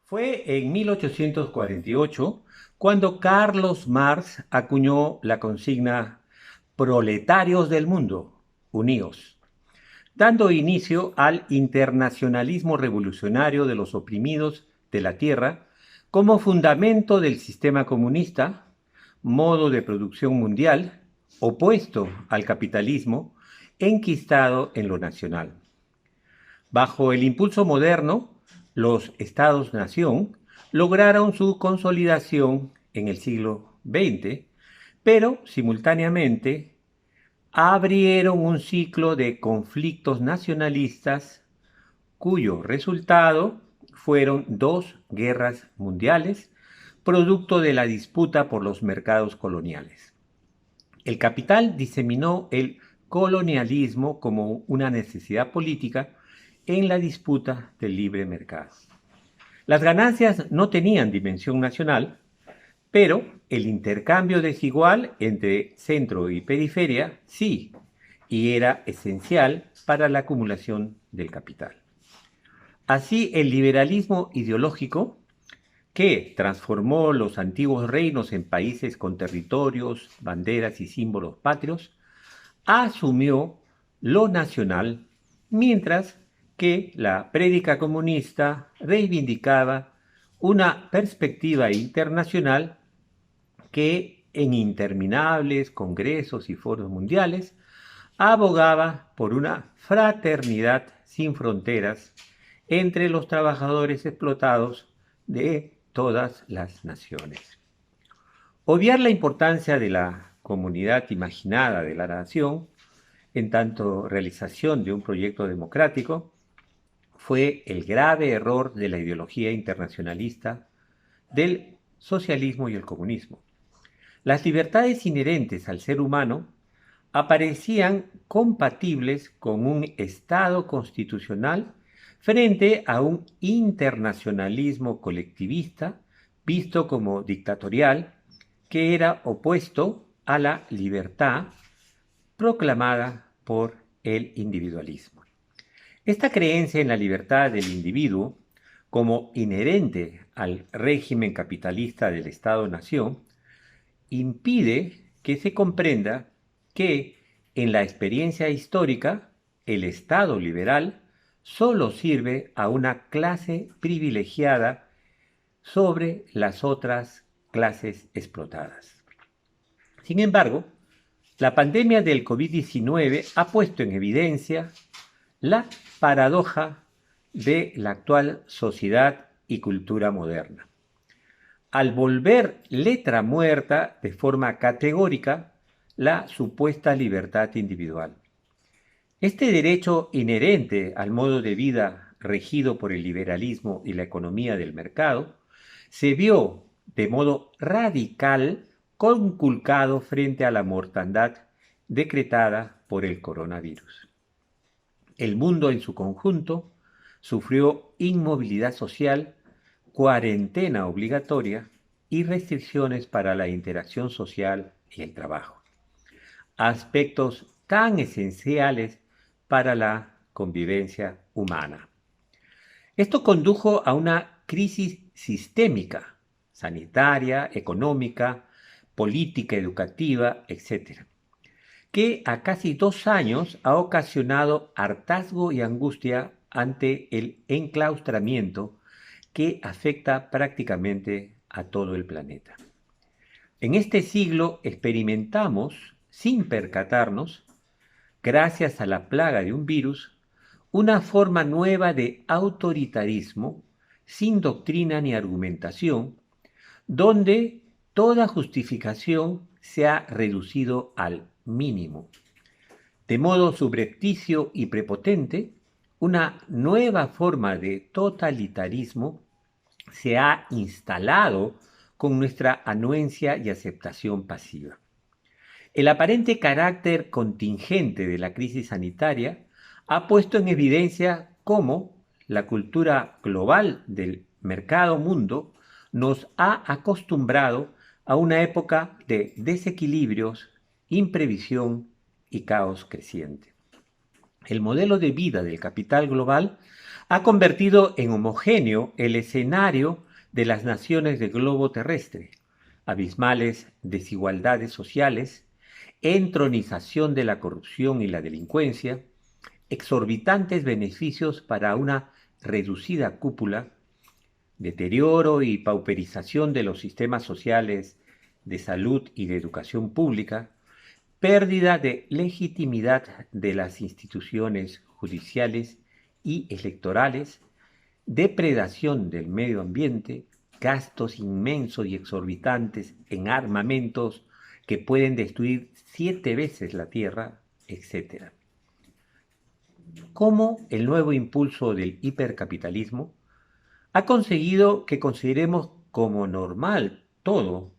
Fue en 1848 cuando Carlos Marx acuñó la consigna Proletarios del mundo, unidos, dando inicio al internacionalismo revolucionario de los oprimidos de la tierra como fundamento del sistema comunista, modo de producción mundial, opuesto al capitalismo, enquistado en lo nacional. Bajo el impulso moderno, los estados-nación lograron su consolidación en el siglo XX, pero simultáneamente abrieron un ciclo de conflictos nacionalistas cuyo resultado fueron dos guerras mundiales, producto de la disputa por los mercados coloniales. El capital diseminó el colonialismo como una necesidad política en la disputa del libre mercado. Las ganancias no tenían dimensión nacional, pero el intercambio desigual entre centro y periferia sí, y era esencial para la acumulación del capital. Así, el liberalismo ideológico, que transformó los antiguos reinos en países con territorios, banderas y símbolos patrios, asumió lo nacional, mientras que la prédica comunista reivindicaba una perspectiva internacional que en interminables congresos y foros mundiales abogaba por una fraternidad sin fronteras entre los trabajadores explotados de todas las naciones. Obviar la importancia de la comunidad imaginada de la nación en tanto realización de un proyecto democrático fue el grave error de la ideología internacionalista del socialismo y el comunismo. Las libertades inherentes al ser humano aparecían compatibles con un Estado constitucional frente a un internacionalismo colectivista visto como dictatorial que era opuesto a la libertad proclamada por el individualismo. Esta creencia en la libertad del individuo como inherente al régimen capitalista del Estado-nación impide que se comprenda que en la experiencia histórica el Estado liberal solo sirve a una clase privilegiada sobre las otras clases explotadas. Sin embargo, la pandemia del COVID-19 ha puesto en evidencia la paradoja de la actual sociedad y cultura moderna. Al volver letra muerta de forma categórica la supuesta libertad individual. Este derecho inherente al modo de vida regido por el liberalismo y la economía del mercado se vio de modo radical conculcado frente a la mortandad decretada por el coronavirus. El mundo en su conjunto sufrió inmovilidad social, cuarentena obligatoria y restricciones para la interacción social y el trabajo. Aspectos tan esenciales para la convivencia humana. Esto condujo a una crisis sistémica, sanitaria, económica, política, educativa, etc., que a casi 2 años ha ocasionado hartazgo y angustia ante el enclaustramiento que afecta prácticamente a todo el planeta. En este siglo experimentamos, sin percatarnos, gracias a la plaga de un virus, una forma nueva de autoritarismo, sin doctrina ni argumentación, donde toda justificación se ha reducido al mínimo. De modo subrepticio y prepotente, una nueva forma de totalitarismo se ha instalado con nuestra anuencia y aceptación pasiva. El aparente carácter contingente de la crisis sanitaria ha puesto en evidencia cómo la cultura global del mercado mundo nos ha acostumbrado a una época de desequilibrios, imprevisión y caos creciente. El modelo de vida del capital global ha convertido en homogéneo el escenario de las naciones del globo terrestre, abismales desigualdades sociales, entronización de la corrupción y la delincuencia, exorbitantes beneficios para una reducida cúpula, deterioro y pauperización de los sistemas sociales de salud y de educación pública, pérdida de legitimidad de las instituciones judiciales y electorales, depredación del medio ambiente, gastos inmensos y exorbitantes en armamentos que pueden destruir 7 veces la Tierra, etc. ¿Cómo el nuevo impulso del hipercapitalismo ha conseguido que consideremos como normal todo: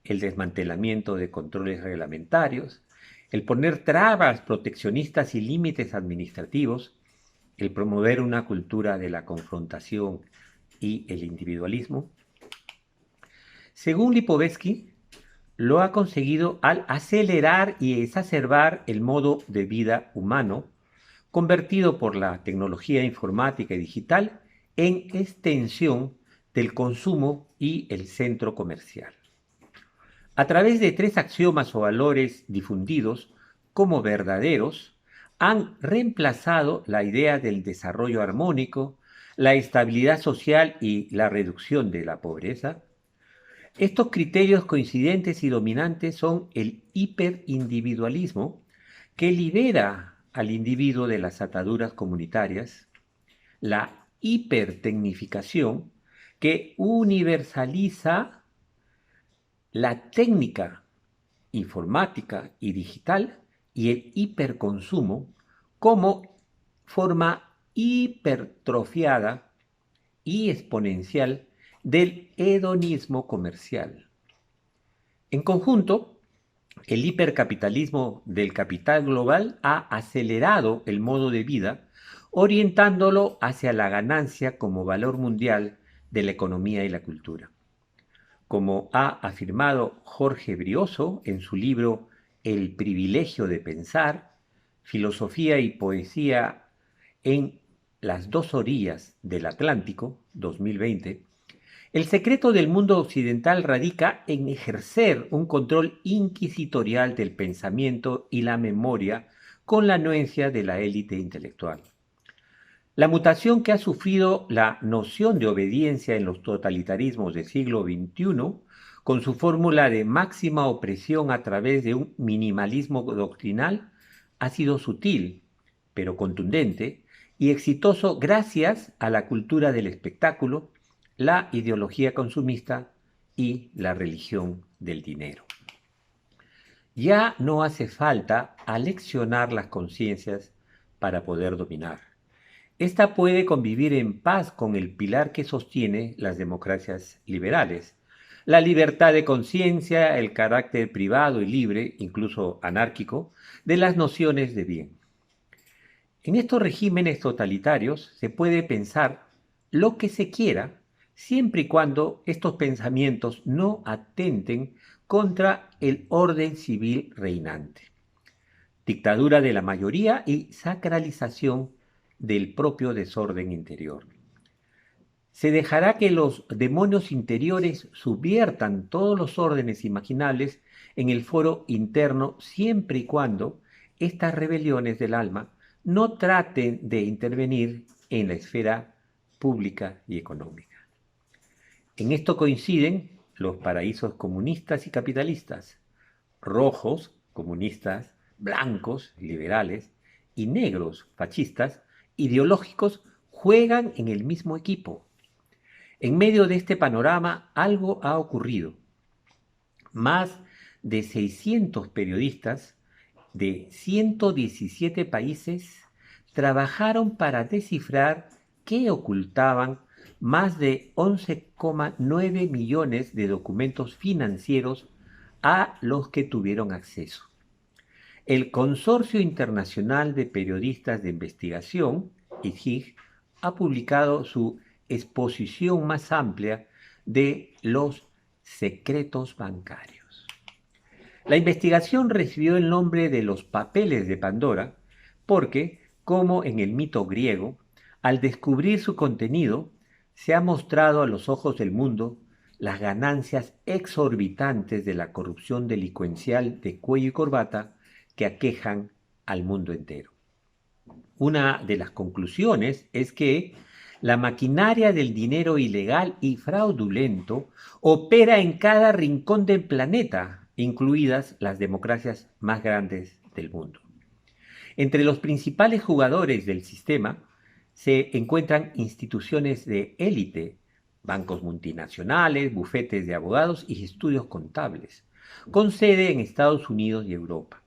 el desmantelamiento de controles reglamentarios, el poner trabas proteccionistas y límites administrativos, el promover una cultura de la confrontación y el individualismo? Según Lipovetsky, lo ha conseguido al acelerar y exacerbar el modo de vida humano, convertido por la tecnología informática y digital en extensión del consumo y el centro comercial. A través de 3 axiomas o valores difundidos como verdaderos, han reemplazado la idea del desarrollo armónico, la estabilidad social y la reducción de la pobreza. Estos criterios coincidentes y dominantes son el hiperindividualismo, que libera al individuo de las ataduras comunitarias; la hipertecnificación, que universaliza la técnica informática y digital; y el hiperconsumo como forma hipertrofiada y exponencial del hedonismo comercial. En conjunto, el hipercapitalismo del capital global ha acelerado el modo de vida, orientándolo hacia la ganancia como valor mundial de la economía y la cultura. Como ha afirmado Jorge Brioso en su libro El privilegio de pensar, filosofía y poesía en las 2 orillas del Atlántico, 2020, el secreto del mundo occidental radica en ejercer un control inquisitorial del pensamiento y la memoria con la anuencia de la élite intelectual. La mutación que ha sufrido la noción de obediencia en los totalitarismos del siglo XXI, con su fórmula de máxima opresión a través de un minimalismo doctrinal, ha sido sutil, pero contundente y exitoso gracias a la cultura del espectáculo, la ideología consumista y la religión del dinero. Ya no hace falta aleccionar las conciencias para poder dominar. Esta puede convivir en paz con el pilar que sostiene las democracias liberales: la libertad de conciencia, el carácter privado y libre, incluso anárquico, de las nociones de bien. En estos regímenes totalitarios se puede pensar lo que se quiera, siempre y cuando estos pensamientos no atenten contra el orden civil reinante. Dictadura de la mayoría y sacralización del propio desorden interior. Se dejará que los demonios interiores subviertan todos los órdenes imaginables en el foro interno, siempre y cuando estas rebeliones del alma no traten de intervenir en la esfera pública y económica. En esto coinciden los paraísos comunistas y capitalistas, rojos, comunistas, blancos, liberales, y negros, fascistas, ideológicos, juegan en el mismo equipo. En medio de este panorama, algo ha ocurrido. Más de 600 periodistas de 117 países trabajaron para descifrar qué ocultaban más de 11,9 millones de documentos financieros a los que tuvieron acceso. El Consorcio Internacional de Periodistas de Investigación, ICIG, ha publicado su exposición más amplia de los secretos bancarios. La investigación recibió el nombre de los papeles de Pandora porque como en el mito griego, al descubrir su contenido, se ha mostrado a los ojos del mundo las ganancias exorbitantes de la corrupción delincuencial de cuello y corbata que aquejan al mundo entero. Una de las conclusiones es que la maquinaria del dinero ilegal y fraudulento opera en cada rincón del planeta, incluidas las democracias más grandes del mundo. Entre los principales jugadores del sistema se encuentran instituciones de élite, bancos multinacionales, bufetes de abogados y estudios contables, con sede en Estados Unidos y Europa.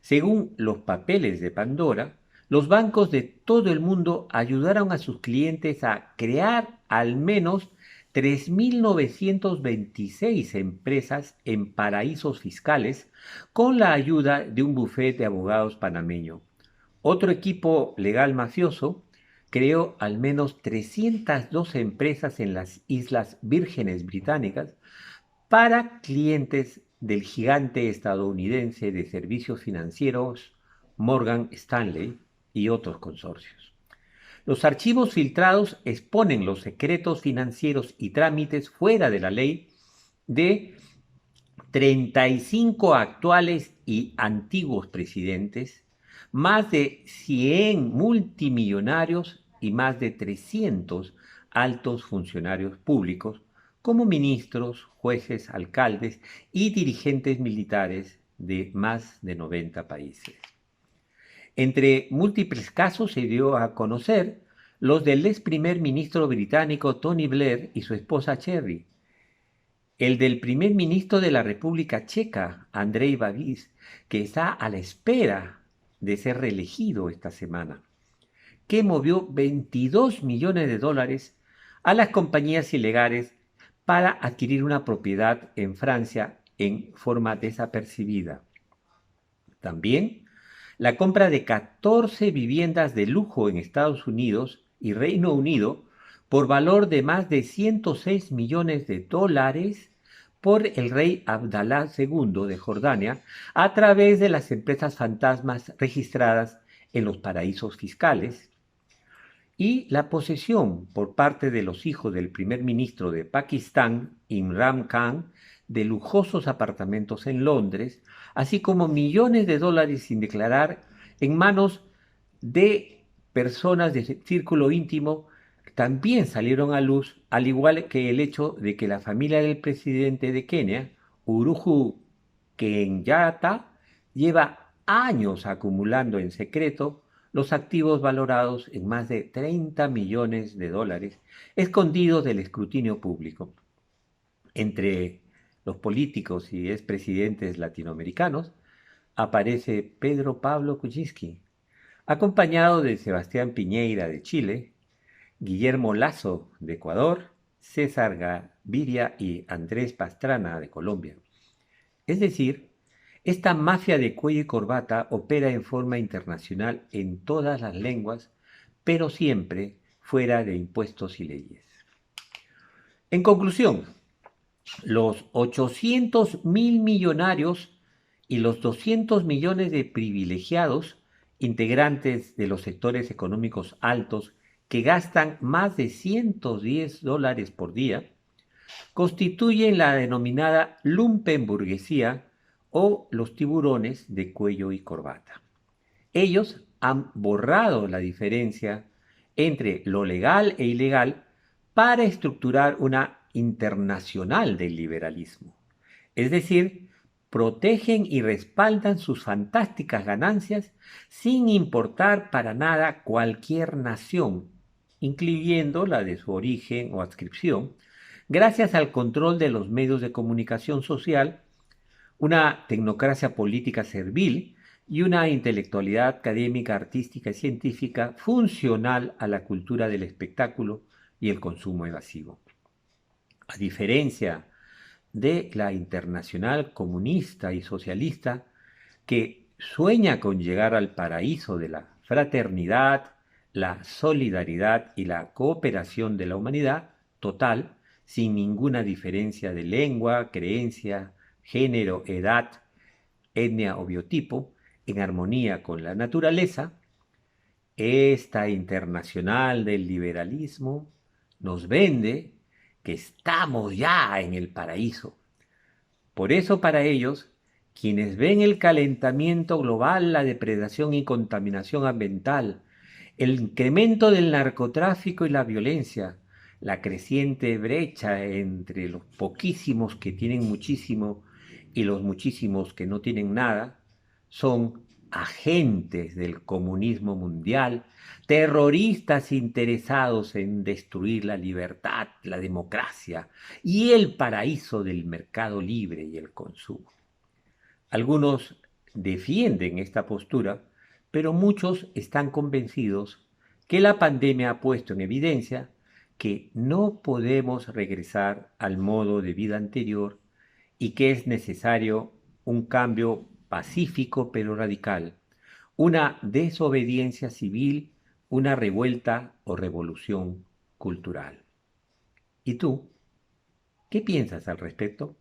Según los papeles de Pandora, los bancos de todo el mundo ayudaron a sus clientes a crear al menos 3.926 empresas en paraísos fiscales con la ayuda de un bufete de abogados panameño. Otro equipo legal mafioso creó al menos 312 empresas en las Islas Vírgenes Británicas para clientes del gigante estadounidense de servicios financieros Morgan Stanley y otros consorcios. Los archivos filtrados exponen los secretos financieros y trámites fuera de la ley de 35 actuales y antiguos presidentes, más de 100 multimillonarios y más de 300 altos funcionarios públicos, como ministros, jueces, alcaldes y dirigentes militares de más de 90 países. Entre múltiples casos se dio a conocer los del ex primer ministro británico Tony Blair y su esposa Cherry, el del primer ministro de la República Checa, Andrej Babis, que está a la espera de ser reelegido esta semana, que movió 22 millones de dólares a las compañías ilegales para adquirir una propiedad en Francia en forma desapercibida. También la compra de 14 viviendas de lujo en Estados Unidos y Reino Unido por valor de más de 106 millones de dólares por el rey Abdalá II de Jordania a través de las empresas fantasmas registradas en los paraísos fiscales, y la posesión por parte de los hijos del primer ministro de Pakistán, Imran Khan, de lujosos apartamentos en Londres, así como millones de dólares sin declarar en manos de personas de círculo íntimo, también salieron a luz, al igual que el hecho de que la familia del presidente de Kenia, Uhuru Kenyatta, lleva años acumulando en secreto los activos valorados en más de 30 millones de dólares, escondidos del escrutinio público. Entre los políticos y expresidentes latinoamericanos aparece Pedro Pablo Kuczynski, acompañado de Sebastián Piñera de Chile, Guillermo Lasso de Ecuador, César Gaviria y Andrés Pastrana de Colombia. Es decir, esta mafia de cuello y corbata opera en forma internacional en todas las lenguas, pero siempre fuera de impuestos y leyes. En conclusión, los 800.000 millonarios y los 200 millones de privilegiados, integrantes de los sectores económicos altos que gastan más de $110 por día, constituyen la denominada lumpenburguesía o los tiburones de cuello y corbata. Ellos han borrado la diferencia entre lo legal e ilegal para estructurar una internacional del liberalismo. Es decir, protegen y respaldan sus fantásticas ganancias sin importar para nada cualquier nación, incluyendo la de su origen o adscripción, gracias al control de los medios de comunicación social, una tecnocracia política servil y una intelectualidad académica, artística y científica funcional a la cultura del espectáculo y el consumo evasivo. A diferencia de la internacional comunista y socialista, que sueña con llegar al paraíso de la fraternidad, la solidaridad y la cooperación de la humanidad total, sin ninguna diferencia de lengua, creencia, género, edad, etnia o biotipo, en armonía con la naturaleza, Esta internacional del liberalismo nos vende que estamos ya en el paraíso. Por eso para ellos, quienes ven el calentamiento global, la depredación y contaminación ambiental, el incremento del narcotráfico y la violencia, la creciente brecha entre los poquísimos que tienen muchísimo y los muchísimos que no tienen nada, son agentes del comunismo mundial, terroristas interesados en destruir la libertad, la democracia y el paraíso del mercado libre y el consumo. Algunos defienden esta postura, pero muchos están convencidos que la pandemia ha puesto en evidencia que no podemos regresar al modo de vida anterior y que es necesario un cambio pacífico pero radical, una desobediencia civil, una revuelta o revolución cultural. ¿Y tú? ¿Qué piensas al respecto?